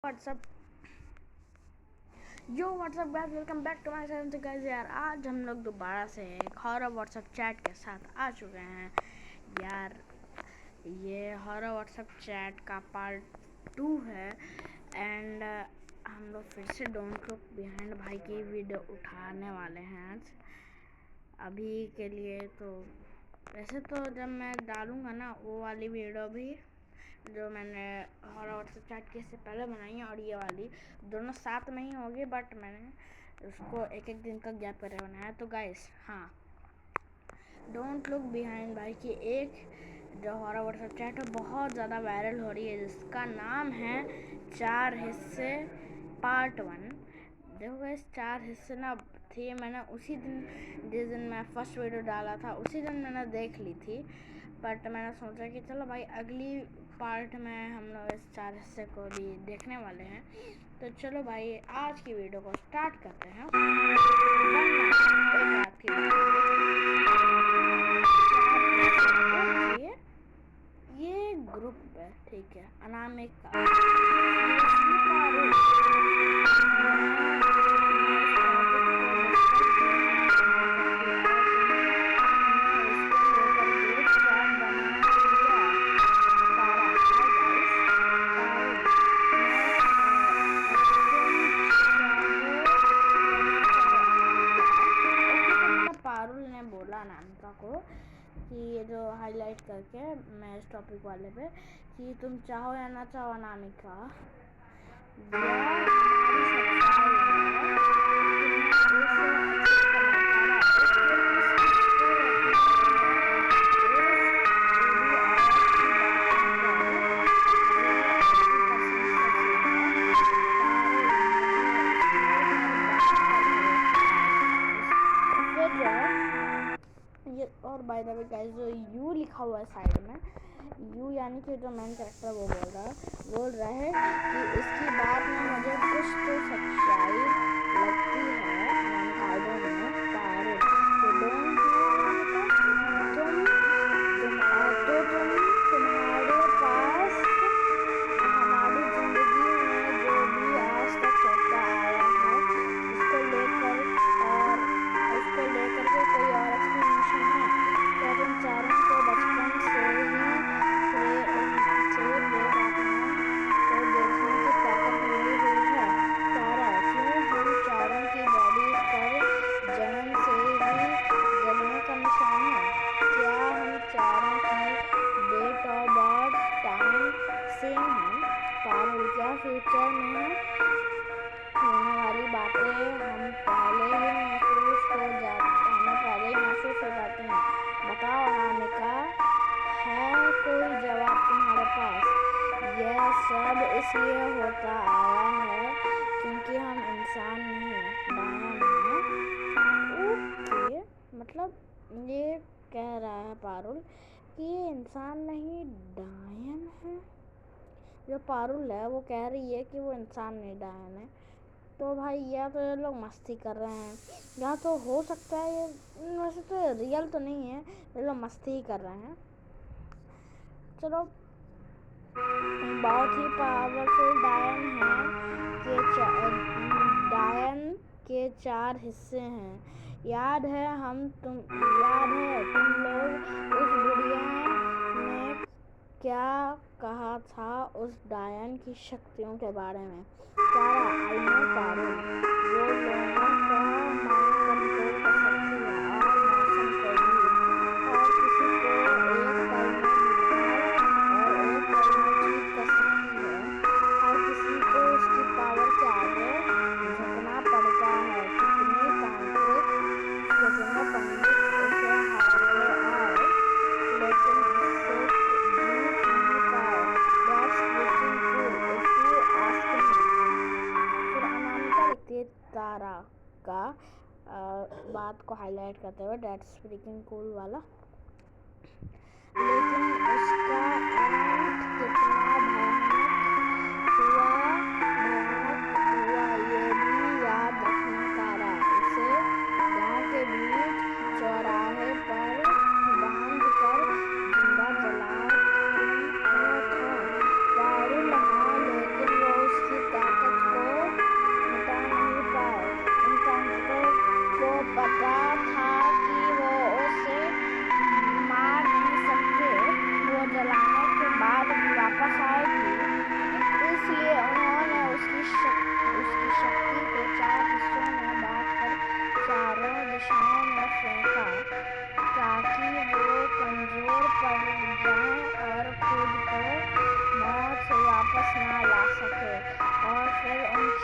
WhatsApp what's up guys, welcome back to my channel. तो guys यार, आज हम लोग दोबारा से एक हॉरर व्हाट्सअप चैट के साथ आ चुके हैं यार। ये हॉरर व्हाट्सअप चैट का पार्ट 2 है एंड हम लोग फिर से डोंट लुक बिहाइंड भाई की वीडियो उठाने वाले हैं आज। अभी के लिए तो वैसे तो जब मैं डालूँगा ना वो वाली वीडियो भी जो मैंने हॉरर व्हाट्सएप चैट के से पहले बनाई है और ये वाली दोनों साथ में ही होगी, बट मैंने उसको एक एक दिन का गैप करके बनाया। तो गाइस हाँ, डोंट लुक बिहाइंड भाई की एक जो हॉरर व्हाट्सएप चैट है बहुत ज़्यादा वायरल हो रही है, जिसका नाम है 4 हिस्से पार्ट 1। देखो गाइस, 4 हिस्से ना थी, मैंने उसी दिन जिस दिन मैं फर्स्ट वीडियो डाला था उसी दिन मैंने देख ली थी, बट मैंने सोचा कि चलो भाई अगली पार्ट में हम लोग इस 4 हिस्से को भी देखने वाले हैं। तो चलो भाई आज की वीडियो को स्टार्ट करते हैं। ये ग्रुप है, ठीक है, अनामिका अनामिका को कि ये जो हाईलाइट करके मैं इस टॉपिक वाले पे कि तुम चाहो या ना चाहो अनामिका, और बाय द वे गाइस, जो यू लिखा हुआ है साइड में, यू यानी कि जो मेन कैरेक्टर वो बोल रहा है कि इसकी बात में मुझे कुछ तो सच्चाई लगती है। तुम्हारे पास हमारी जिंदगी में जो भी आज तक होता आया है उसको लेकर के कोई और एक्सप्लेनेशन है क्या? तुम चारों को बचपन से ही देखने की ताकत मिली हुई है। तारा, क्यों हम चारों की बॉडीज पर जन्म से ही जलने का निशान है? क्या हम चारों की date of birth time same है? पारुल, क्या फ्यूचर में होने वाली बातें हमें पहले ही महसूस हो जाते हैं? बताओ अनामिका, है कोई जवाब तुम्हारे पास? यह सब इसलिए होता आया है क्योंकि हम इंसान नहीं डायन हैं। ओके, मतलब ये कह रहा है पारुल कि ये इंसान नहीं डायन है। जो पारुल है वो कह रही है कि वो इंसान नहीं डायन है। तो भाई या तो ये लोग मस्ती कर रहे हैं या तो हो सकता है ये, वैसे तो रियल तो नहीं है, ये लोग मस्ती ही कर रहे हैं। चलो, बहुत ही पावरफुल डायन के 4 हिस्से हैं। याद है तुम लोग उस वीडियो में क्या कहा था उस डायन की शक्तियों के बारे में? तारा, आई नो पारुल, वो लोगों का माइंड कंट्रोल कर सकती है और मौसम को भी, और किसी को एक पल में बीमार और एक पल में ठीक कर सकती है। हर किसी को उसकी पावर के आगे झुकना पड़ता है। कितनी तांत्रिक, कितने पंडित उसे हारे आए, लेकिन उससे जीत नहीं पाए। That's freaking cool if you ask me। फिर अनामिका लिखती है तारा का बात को हाईलाइट करते हुए, That's freaking cool वाला, लेकिन उसका एंड कितना भयानक हुआ ये भी याद रखना तारा। उसे गांव के बीच चौराहे पर बांध कर जिंदा जला था। पारुल, हाँ, लेकिन वो उसकी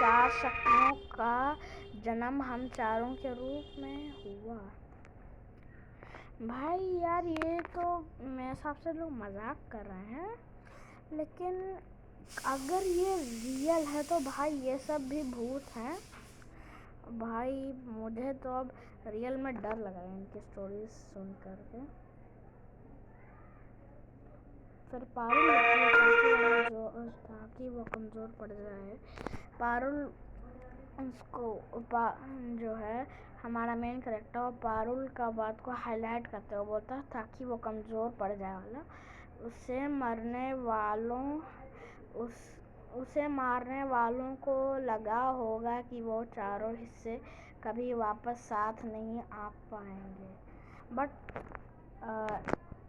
4 शक्तियों का जन्म हम चारों के रूप में हुआ। भाई यार ये तो मेरे हिसाब से लोग मजाक कर रहे हैं, लेकिन अगर ये रियल है तो भाई ये सब भी भूत हैं। भाई मुझे तो अब रियल में डर लगा है इनकी स्टोरी सुन करके। फिर पारुल ताकि वो कमज़ोर पड़ जाए। पारुल उसको जो है हमारा मेन कैरेक्टर पारुल का बात को हाईलाइट करते हुए बोलता है ताकि वो कमज़ोर पड़ जाए वाला। उसे मारने वालों को लगा होगा कि वो चारों हिस्से कभी वापस साथ नहीं आ पाएंगे, बट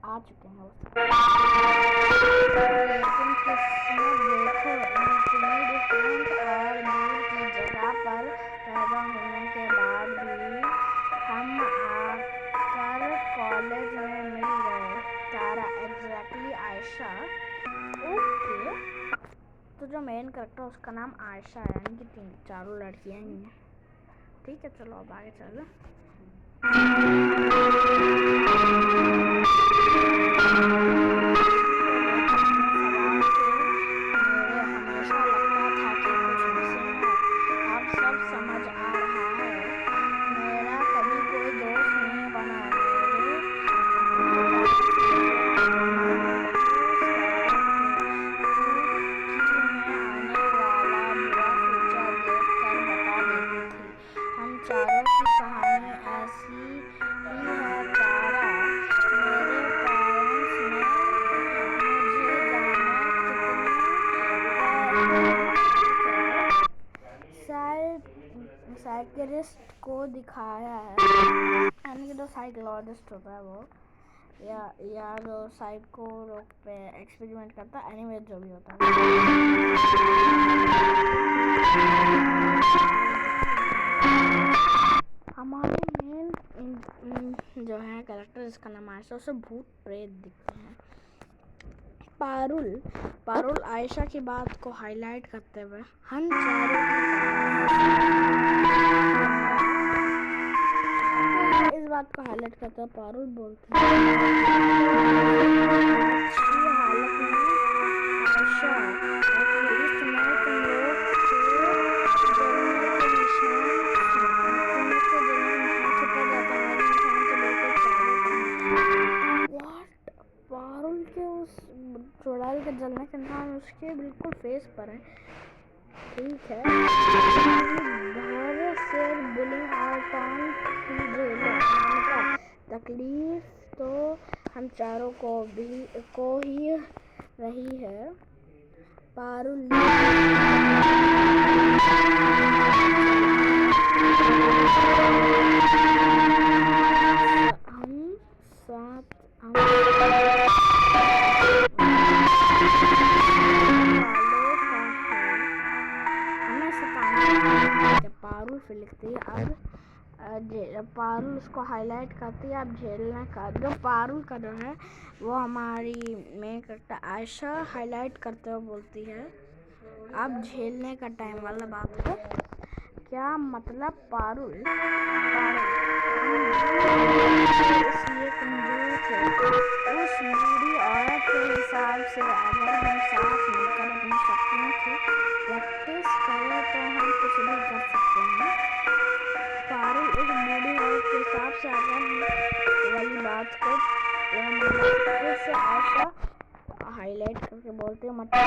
आ चुके हैं वो। लेकिन किस्मत देखो, इतनी डिफरेंट और दूर की जगह पर पैदा होने के बाद भी हम आकर कॉलेज में मिल गए। तारा एग्जैक्टली आयशा। ओके, तो जो मेन कैरेक्टर उसका नाम आयशा है, यानी कि चारों लड़कियां ही हैं। ठीक है, चलो अब आगे चलो। हमेशा लगता था कि कुछ मिसिंग है, अब सब समझ आ रहा है। मेरा कभी कोई दोस्त नहीं बना। आने वाला बुरा फ्यूचर देखकर बता देती थी। हम चारों की कहानी ऐसी ही है तारा। मेरे पेरेंट्स ने मुझे साइकियाट्रिस्ट को दिखाया है, यानी कि जो साइकोलॉजिस्ट होता है वो, या जो साइको लोग पे एक्सपेरिमेंट करता है। एनीवे जो भी होता है, हमारे मेन जो है कैरेक्टर जिसका नाम आयशा, उसे भूत प्रेत दिखते हैं। पारुल आयशा की बात को हाईलाइट करते हुए हम चारों इस बात को हाईलाइट करते हुए पारुल बोलती है अच्छी हालत में आयशा, एटलीस्ट मैं तुम लोग के जलने के निशान छुपा जाता है। पारुल के उस चुड़ैल के जलने के निशान उसके बिल्कुल फेस पर है। ठीक है, बुलिंग और तकलीफ तो हम चारों को ही रही है। पारुल पारुल फिर लिखती है। अब पारुल उसको हाईलाइट करती है। अब झेलने का जो पारुल का जो है वो हमारी मेन कैरेक्टर आयशा हाईलाइट करते हुए बोलती है अब झेलने का टाइम वाला बात है। क्या मतलब पारुल इसलिए कमजोर थे। उस बूढ़ी औरत के हिसाब से अगर हम साथ मिलकर अपनी शक्तियों की प्रैक्टिस करें तो हम कुछ भी कर सकते हैं। पारुल उस बूढ़ी औरत के हिसाब से अगर वाली बात को फिर से आयशा हाईलाइट करके बोलते हैं मतलब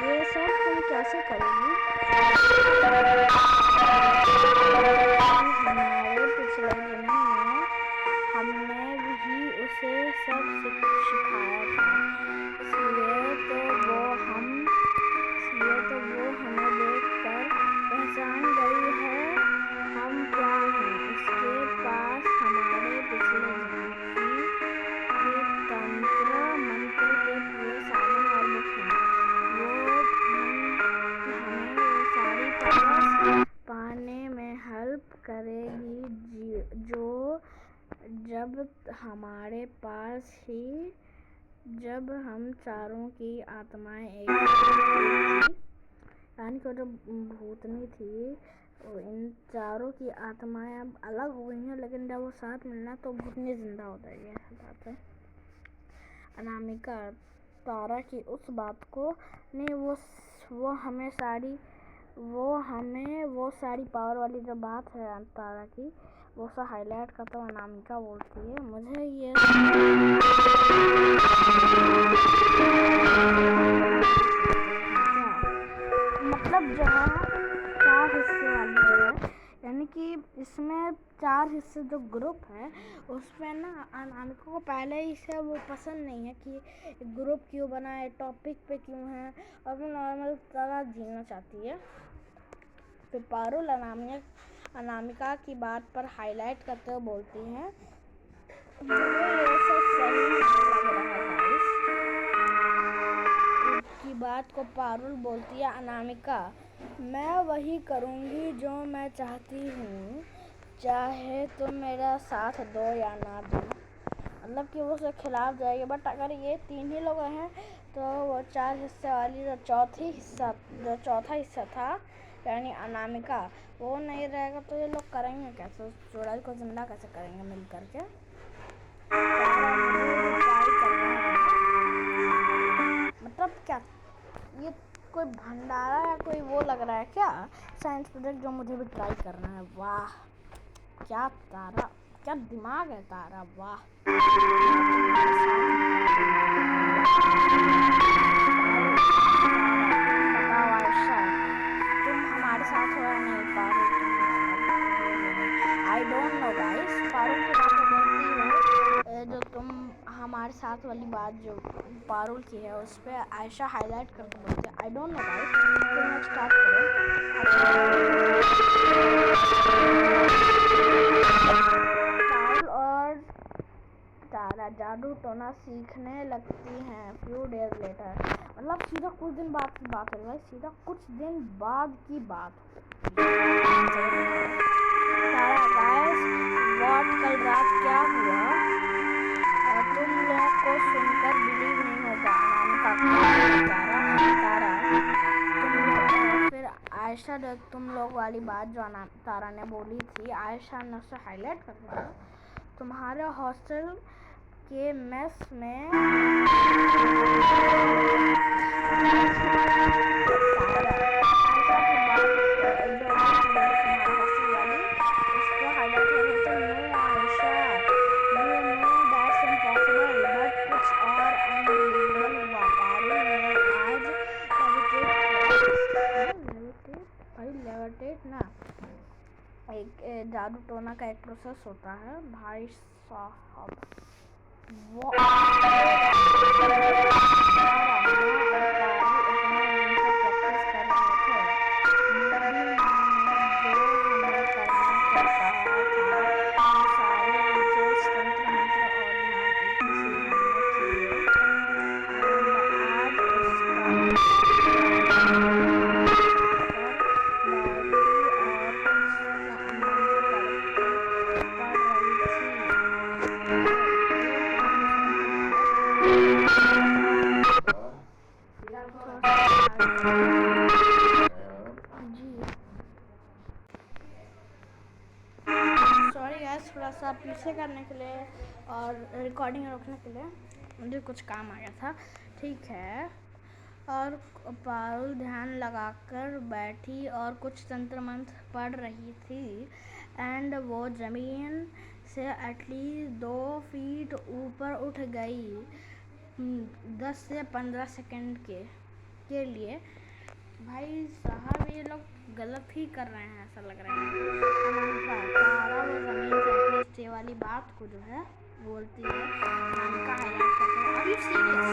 ये सब तुम कैसे करोगी। हमारे पिछले जन्म में हमने भी उसे सब सिखाया था, इसलिए तो वो हमें देखकर पहचान गई है हम क्या हैं। इसके पास हमारे पिछले जन्म के तंत्र मंत्र के पूरे साधन और बुक हैं। वो हमें वो सारी पावर्स पाने में हेल्प करेगी जो जब हमारे पास ही जब हम चारों की आत्माएं एक थी, यानी कि जो भूतनी थी, इन चारों की आत्माएं अब अलग हो गई हैं, लेकिन जब वो साथ मिलना तो भूतनी जिंदा हो जाएगी। ऐसा बात है। अनामिका तारा की उस बात को नहीं, वो हमें वो सारी पावर वाली जो बात है तारा की, वो सब हाईलाइट करता तो अनामिका बोलती है, मुझे ये मतलब जो है 4 हिस्से वाली जो है, यानी कि इसमें 4 हिस्से जो ग्रुप है उसमें ना अनामिका को पहले ही से वो पसंद नहीं है कि ग्रुप क्यों बना है, टॉपिक पे क्यों है, और वो नॉर्मल तरह जीना चाहती है। फिर पारुल अनामिका की बात पर हाईलाइट करते हुए बोलती हैं, ये सब सही नहीं लग रहा गाइस। की बात को पारुल बोलती है, अनामिका मैं वही करूँगी जो मैं चाहती हूँ, चाहे तुम मेरा साथ दो या ना दो। मतलब कि वो उसके खिलाफ जाएगी, बट अगर ये 3 ही लोग हैं तो वो 4 हिस्से वाली जो चौथा हिस्सा था, यानी अनामिका, वो नहीं रहेगा तो ये लोग करेंगे कैसे, उस चुड़ैल को जिंदा कैसे करेंगे मिल करके। मतलब क्या ये कोई भंडारा या कोई वो लग रहा है क्या, साइंस प्रोजेक्ट जो मुझे भी ट्राई करना है। वाह क्या तारा, क्या दिमाग है तारा, वाह। बताओ आयशा, तुम हमारे साथ हो या नहीं? Parul I don't know guys, Parul की बात बोलती है, जो तुम हमारे साथ वाली बात जो पारुल की है उस पर आयशा हाईलाइट करके बोलते हैं, आई डोंट नो गाइस। तुम स्टार्ट करो। पारुल और तारा जादू टोना सीखने लगती हैं फ्यू डेज लेटर। मतलब सीधा कुछ दिन बाद की बात है भाई, सीधा कुछ दिन बाद की बात। तारा गाइस व्हाट, कल रात क्या हुआ, तुम लोगों को सुनकर बिलीव नहीं होगा। तारा फिर आयशा तुम लोग वाली बात जो तारा ने बोली थी, आयशा ने उसे हाईलाइट कर दिया, तुम्हारे हॉस्टल के मेस में एक जादू टोना का एक प्रोसेस होता है भाई साहब, वो थोड़ा सा पीछे करने के लिए और रिकॉर्डिंग रोकने के लिए मुझे कुछ काम आ गया था, ठीक है। और पारुल ध्यान लगाकर बैठी और कुछ तंत्र मंत्र पढ़ रही थी, एंड वो ज़मीन से एटलीस्ट 2 फीट ऊपर उठ गई 10 से 15 सेकंड के लिए। भाई साहब ये लोग गलत ही कर रहे हैं ऐसा लग रहा है। तारा वो ज़मीन से वाली बात को जो है बोलती है, अनामिका हाईलाइट करते हैं, आर यू सीरियस?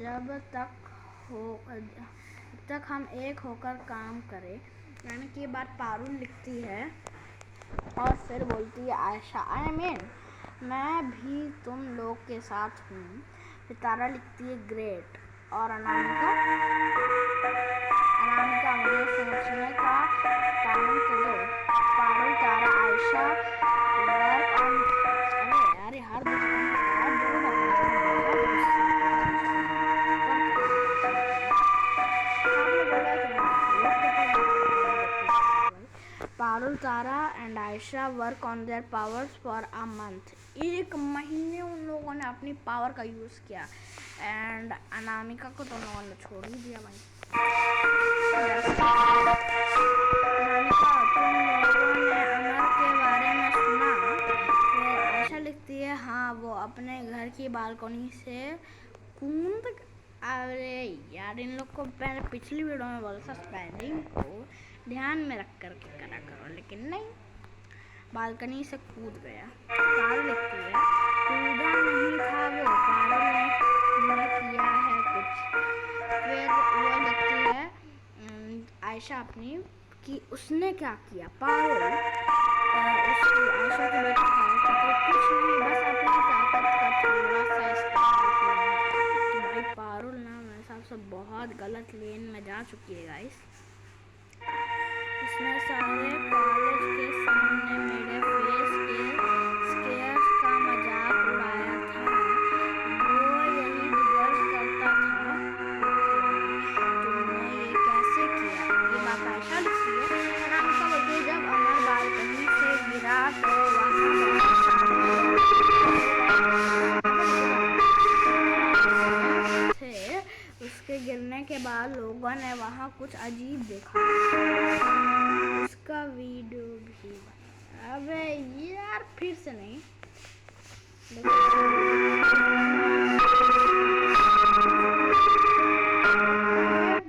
जब तक हम एक होकर काम करें। यानी कि ये बात पारुल लिखती है और फिर बोलती है आयशा मैं भी तुम लोग के साथ हूँ। सितारा लिखती है ग्रेट। और अनामिका मुझे सोचने का टाइम तो दो। पारुल तारा आयशा वर्क ऑन अरे हर Parul Tara and Ayesha work on their powers for a month. एक महीने उन लोगों ने अपनी पावर का यूज़ किया एंड अनामिका को तो उन लोगों ने छोड़ ही दिया भाई। अनामिका तुम लोगों ने अमर के बारे में सुना? फिर आयशा लिखती है हाँ, वो अपने घर की बालकनी से कूद। अरे यार, इन लोग को मैंने पिछली वीडियो में बोला था स्पेलिंग को ध्यान में रख कर के करा करो, लेकिन नहीं, बालकनी से कूद गया। पारुल लिखती है कूदा नहीं था वो, पारुल ने किया है कुछ। फिर वो लिखती है आयशा अपनी कि उसने क्या किया। पारुल आयशा के बेटे कुछ नहीं, बस अपनी ताकत का थोड़ा सा इस्तेमाल किया। भाई पारुल ना मेरे हिसाब से बहुत गलत लेन में जा चुकी है गाइस। उसने सारे कॉलेज के सामने मेरे फेस के स्केयर्स का मजाक उड़ाया था। वो यही डिजर्व करता था। तुमने ये कैसे किया? ये बात आयशा लिखती है। अनामिका बोलती है जब अमर बालकनी से गिरा तो उसके गिरने के बाद लोगों ने वहाँ कुछ अजीब देखा। उसका वीडियो भी बना। अबे यार फिर से नहीं,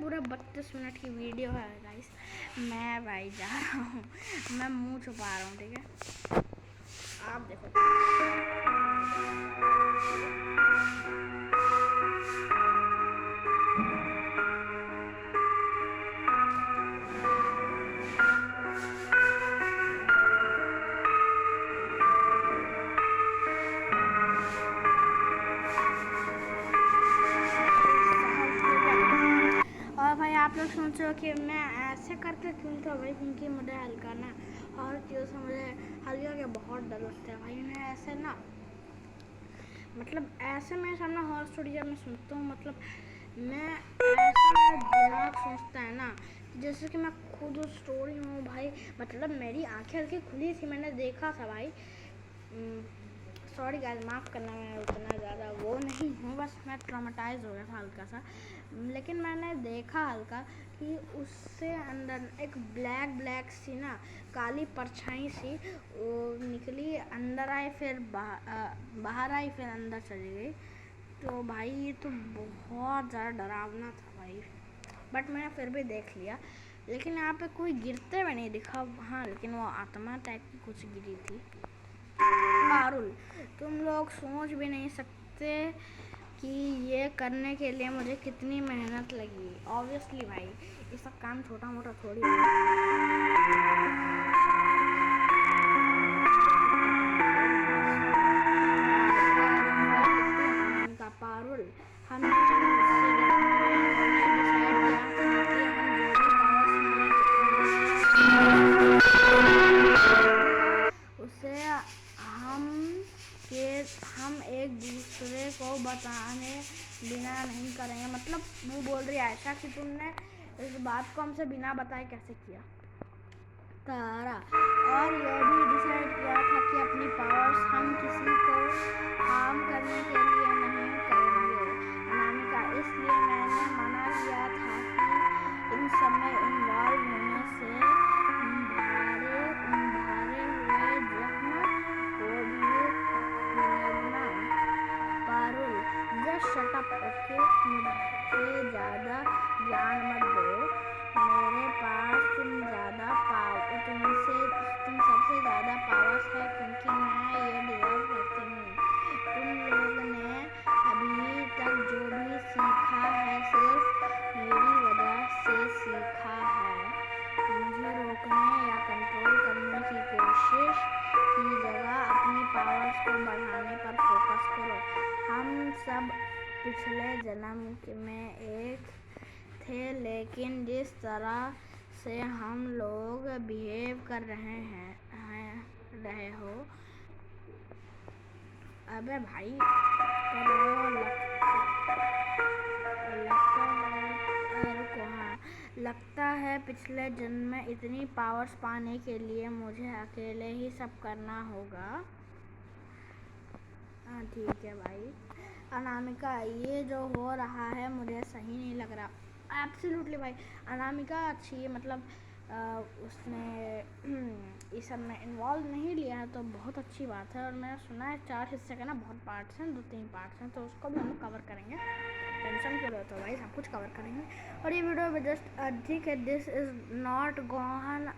पूरा 32 मिनट की वीडियो है गाइस। मैं भाई जा रहा हूँ, मैं मुंह छुपा रहा हूँ, ठीक है? आप देखो आप लोग सोच रहे हो कि मैं ऐसे करके क्यों था भाई, क्योंकि मुझे हल्का ना और चीज़ों से मुझे हल्का के बहुत डर लगता है भाई। मैं ऐसे ना मतलब ऐसे मेरे सामने हॉरर स्टोरी जब मैं सुनता हूँ, मतलब मैं ऐसा दिमाग सोचता है ना जैसे कि मैं खुद उस स्टोरी हूँ भाई। मतलब मेरी आंखें हल्की खुली थी, मैंने देखा था भाई। सॉरी गाइस, माफ़ करना, मैं उतना ज़्यादा वो नहीं हूँ, बस मैं ट्रॉमेटाइज हो गया था हल्का सा। लेकिन मैंने देखा हल्का कि उससे अंदर एक ब्लैक सी ना काली परछाई सी वो निकली, अंदर आई, फिर बाहर आई, फिर अंदर चली गई। तो भाई ये तो बहुत ज़्यादा डरावना था भाई, बट मैंने फिर भी देख लिया। लेकिन यहाँ पे कोई गिरते हुए नहीं दिखा, हाँ, लेकिन वो आत्मा टाइप की कुछ गिरी थी। पारुल, तुम लोग सोच भी नहीं सकते कि ये करने के लिए मुझे कितनी मेहनत लगी। ऑब्वियसली भाई, ये सब काम छोटा मोटा थोड़ी है। पारुल, हमने उसे हम एक दूसरे को बताने बिना नहीं करेंगे। मतलब वो बोल रही है आयशा कि तुमने इस बात को हमसे बिना बताए कैसे किया। तारा, और यह भी डिसाइड किया था कि अपनी पावर्स हम किसी को हार्म करने के लिए नहीं करेंगे। अनामिका, इसलिए मैंने मना किया था कि इन सब में इन्वॉल्व होने से भारे हुए जख्म को भी भुगतना। Parul, just shut up okay, मुझे ज़्यादा ज्ञान मत दो। मेरे पास तुम सबसे ज़्यादा पावर्स है, क्योंकि मैं ये डिजर्व करती हूँ। तुम लोग ने अभी तक जो भी सीखा सब पिछले जन्म में एक थे, लेकिन जिस तरह से हम लोग बिहेव कर रहे हो, अबे भाई लगता है पिछले जन्म में इतनी पावर्स पाने के लिए मुझे अकेले ही सब करना होगा। हाँ ठीक है भाई। अनामिका, ये जो हो रहा है मुझे सही नहीं लग रहा। एब्सोल्युटली भाई, अनामिका अच्छी है, मतलब उसने इस सब में इन्वॉल्व नहीं लिया है तो बहुत अच्छी बात है। और मैंने सुना है 4 हिस्से का ना बहुत पार्ट्स हैं, 2-3 पार्ट्स हैं, तो उसको भी हम कवर करेंगे। टेंशन क्यों लेते हो भाई, सब कुछ कवर करेंगे। और ये वीडियो में जस्ट ठीक है, this is not gone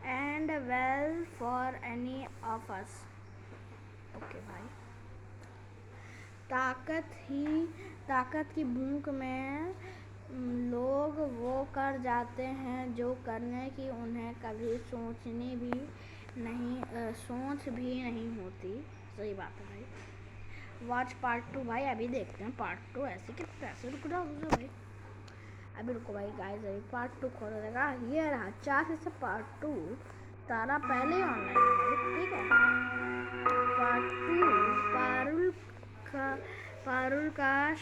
and well for any of us. Okay भाई। ताकत की भूख में लोग वो कर जाते हैं जो करने की उन्हें कभी सोच भी नहीं होती। सही बात है भाई। वॉच पार्ट 2 भाई, अभी देखते हैं पार्ट 2। ऐसे रुक जाओ भाई, अभी रुको भाई गाइस, अभी पार्ट 2 खोल देगा। ये रहा 4 से पार्ट 2। तारा पहले ही ऑनलाइन है भाई, ठीक है। पार्ट 2 पारुल का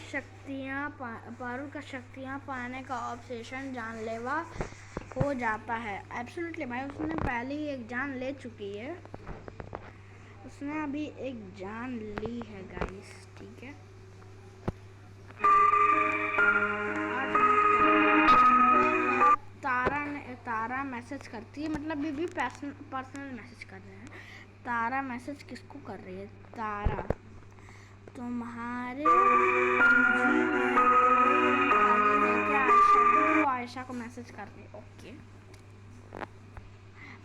शक्तियाँ पाने का ऑब्सेशन जानलेवा हो जाता है। एब्सोल्युटली भाई, उसने पहले ही एक जान ले चुकी है, उसने अभी एक जान ली है गाइस, ठीक है। तारा मैसेज करती है, मतलब बीबी पर्सनल मैसेज कर रहे हैं। तारा मैसेज किसको कर रही है? तारा, तुम्हारे आयशा को मैसेज कर रही है। ओके,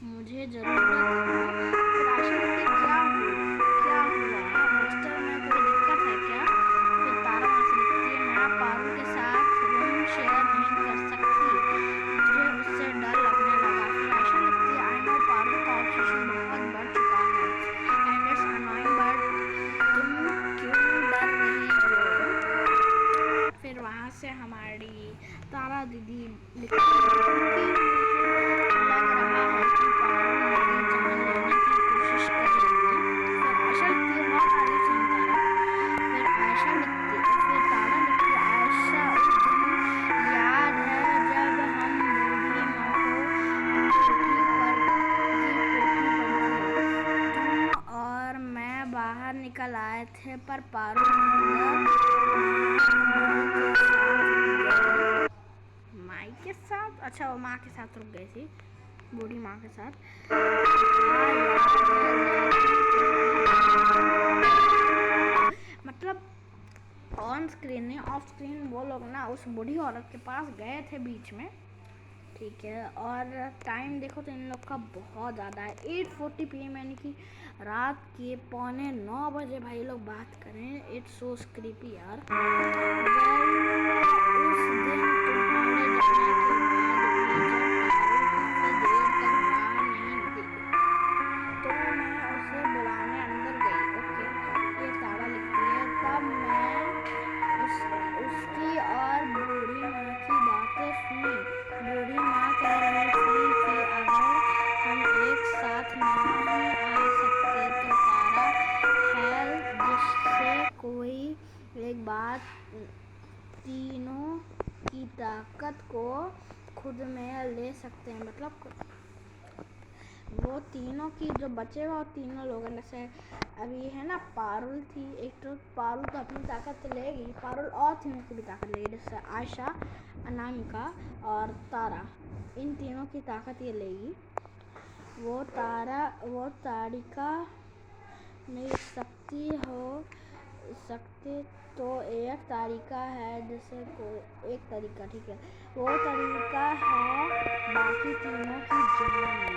मुझे जरूरत क्या हुआ हॉस्टल में, कोई दिक्कत है क्या? फिर तारा वहाँ से लिखती है, मैं पारुल के साथ रूम शेयर नहीं कर सकती, मुझे उससे डर लगने लगा। फिर आयशा लिखती है, आई नो पारुल का ऑब्सेशन बहुत बढ़ चुका है एंड इट्स अनोइंग, बट तुम क्यों डर रही हो? फिर वहाँ से हमारी तारा दीदी लिखती है, लग रहा है कि पारुल मेरी जान लेने की कोशिश करेगी। फिर आयशा लिखती है, बहुत तारीफ सुन तारा। फिर आयशा लिखती है, फिर तारा लिखती है, आयशा उस दिन याद है जब हम बूढ़ी माँ को तुम और मैं बाहर निकल आए थे, पर पारुल माई के साथ, अच्छा वो माँ के साथ रुक गई थी, बूढ़ी माँ के साथ। मतलब ऑन स्क्रीन नहीं, ऑफ स्क्रीन वो लोग ना उस बूढ़ी औरत के पास गए थे बीच में, ठीक है। और टाइम देखो तो इन लोग का बहुत ज़्यादा है, 8:40 PM, यानी कि रात के 8:45 बजे भाई लोग बात करें। इट्स सो क्रीपी यार। उस दिन तुम्हारे जाने के बाद भी जब काफी देर तक बाहर नहीं निकली तो मैं उसे बुलाने अंदर गई। ओके, ये तारा लिखती है, तब मैं उसकी और बूढ़ी माँ की बातें सुनी। बूढ़ी माँ कह रही थी कि अगर हम एक साथ नहीं आ सकते तो तारा है जिससे कोई एक बात तीनों की ताकत को खुद में ले सकते हैं। मतलब वो तीनों की जो बचे हुए तीनों लोग, जैसे अभी है ना पारुल थी, एक तो पारुल तो अपनी ताकत लेगी, पारुल और तीनों की भी ताकत लेगी, जैसे आयशा, अनामिका और तारा, इन तीनों की ताकत ये लेगी। वो तारिका नहीं सकती तो एक तरीका है, जैसे कोई एक तरीका, ठीक है, वो तरीका है बाकी तीनों की जान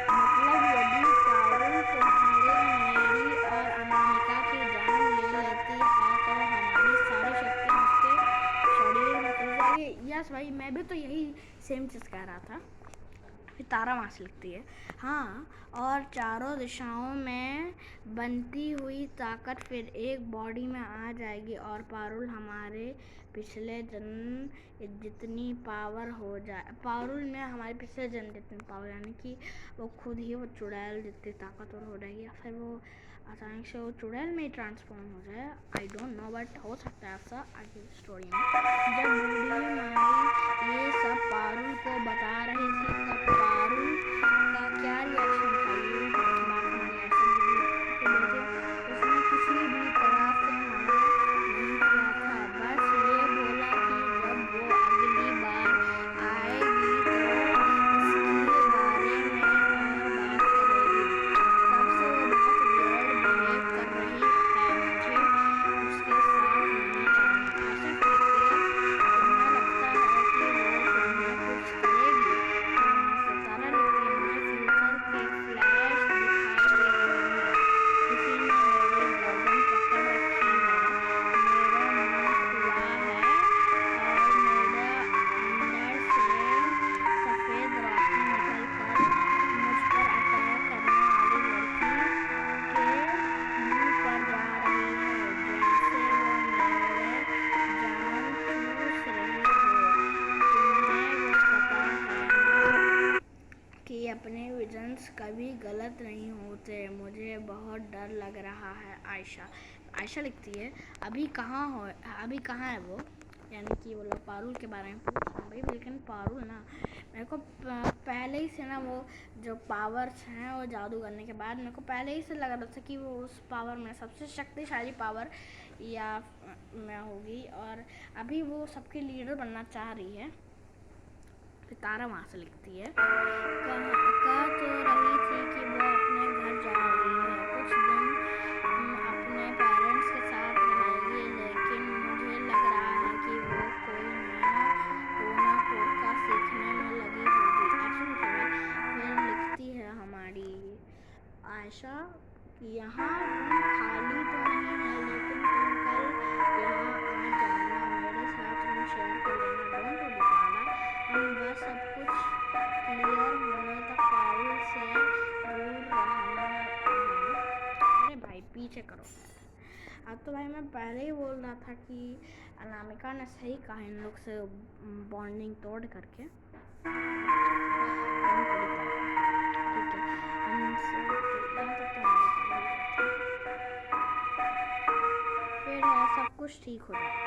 मतलब यदि पारुल तुम्हारी, मेरी और अनामिका की जान ले लेती है तो हमारी सारी शक्तियाँ उसके शरीर में चली जाएगी। यस भाई, मैं भी तो यही सेम चीज़ कह रहा था। फिर तारा वहाँ से लिखती है, हाँ, और चारों दिशाओं में बनती हुई ताकत फिर एक बॉडी में आ जाएगी और पारुल हमारे पिछले जन्म जितनी पावर हो जाए, पारुल में हमारे पिछले जन्म जितनी पावर, यानी कि वो खुद ही वो चुड़ैल जितनी ताकतवर हो जाएगी, या फिर वो अचानक से वो चुड़ैल में ही ट्रांसफॉर्म हो जाए। आई डोंट नो, बट हो सकता है ऐसा आगे स्टोरी में। जब बूढ़ी माई ये सब पारुल को बता रही थी तब पारुल का क्या रिएक्शन था, ये बात हमारी ऐसा को बोलते, उसने किसी भी तरह से मना नहीं किया था, बस ये बोला कि जब वो अगली बार आएगी तो इसके बारे में और बात करेगी। तब से वो बहुत वियर्ड बिहेव कर रही है, मुझे उसके साथ नहीं रहना। आशा कहती है, तुम्हें लगता है कि वो तुम्हें कुछ करेगी? सितारा लिखती है, मुझे फ्यूचर के फ्लैश दिखाई दे रहे हैं, किसी ने मेरी गर्दन पकड़ रखी है, मेरा मुंह खुला है और मेरे अंदर से सफ़ेद रोशनी निकल कर मुझ पर अटैक करने वाली लड़की के मुंह पर जा रही है, जैसे वो मेरे जान चूस रही हो। तुम्हें वो पता है ना कि अपने विजन्स कभी गलत नहीं होते, मुझे बहुत डर लग रहा है। आयशा लिखती है, अभी कहाँ है वो, यानी कि वो लोग पारुल के बारे में पूछ रहे हैं। लेकिन पारुल ना, मेरे को पहले ही से ना वो जो पावर्स हैं वो जादू करने के बाद मेरे को पहले ही से लग रहा था कि वो उस पावर में सबसे शक्तिशाली पावर या में होगी, और अभी वो सबके लीडर बनना चाह रही है। फिर तारा वहाँ से लिखती है, कह तो रही थी कि वो अपने घर जा रही है, कुछ दिन अपने पेरेंट्स के साथ रहेगी, लेकिन मुझे लग रहा है कि वो कोई नया टोना टोटका सीखने में लगी होगी। फिर लिखती है हमारी आयशा, यहाँ रूम खाली तो नहीं है, लेकिन तुम कल यहाँ आ जाना, मेरे साथ रूम शेयर कर लेना, डोंट वरी पाला, हम बस सब कुछ क्लियर होने तक पारुल से दूर रहना है। अरे भाई पीछे करो यार। अब तो भाई मैं पहले ही बोल रहा था कि अनामिका ने सही कहा इन लोग से बॉन्डिंग तोड़ करके। ठीक है, फिर सब कुछ ठीक हो जाएगा।